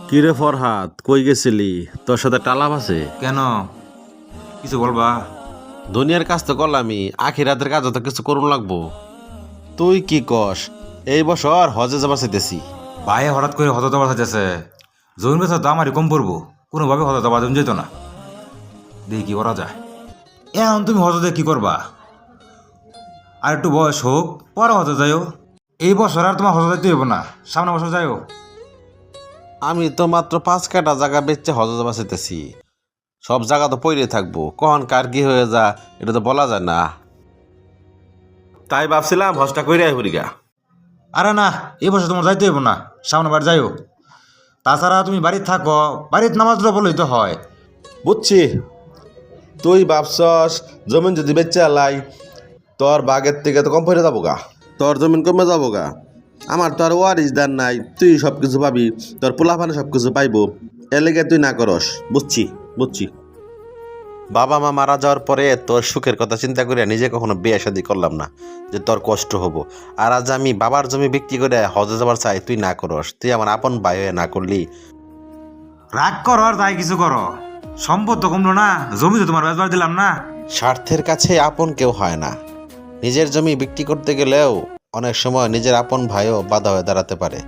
কিরে ফরহাদ, কই গেছিলি? তোর সাথে টালাপ আছে? কেন? কিছু বলবা? দুনিয়ার কাজ তো করলামই, আখিরাতের কাজও তো কিছু করুন লাগবো। তুই কি কস? এই বছর হজে যাবার চাইতেছি। ভাই হঠাৎ করে হত দবার চাইতেছে। জমিন বেচা তো আমারই কম পড়বো, কোনোভাবে হত দবার জমি যেত না। দেখি কি করা যায়। এখন তুমি হজতে কি করবা? আর একটু বয়স হোক, পরে হতে যাইও। এই বছর আর তোমার হজতে যাইতে হইব না, সামনে বছর যাইও। আমি তো মাত্র 5 কাঠা জায়গা বেচে হজে যাবার চাইতেছি। সব জায়গা তো পইরে থাকবো, কখন কার কি হয়ে যা এটা তো বলা যায় না। তাই ভাবছিলাম হজটা কইরে হরিগা। আরে না, এই বছর তোমার যাইতে হইব না, সামনে বার যাইও। তাছাড়া তুমি বাড়িতে থাকো, বাড়িতে নামাজ বলেই তো হয়। বুঝছি, তুই ভাবছস জমিন যদি বেচে আলাই তোর বাগের থেকে তো কম পড়ে যাবো গা, তোর জমিন কমে যাবো গা। আমার তো আর ওয়ারিস দান নাই, তুই সব কিছু পাবি, তোর পোলাপানে সব কিছু পাইবো। এর লেগে তুই না করস। বুঝছি বুঝছি। বাবা মা মারা যাওয়ার পরে তোর সুখের কথা চিন্তা করে নিজে কখনো বিয়ে শাদি করলাম না, যে তোর কষ্ট হবো। আর আজ আমি বাবার জমি বিক্রি করে হজে যাবার চাই, তুই না করস। তুই আমার আপন ভাই হয়ে না করলি। রাগ করো আর তাই কিছু করো, সম্পদ তো কমলো না, জমি তো তোমার বেচবার দিলাম না। স্বার্থের কাছে আপন কেউ হয় না। নিজের জমি বিক্রি করতে গেলেও অনেক সময় নিজের আপন ভাইও বাধা হয়ে দাঁড়াতে পারে।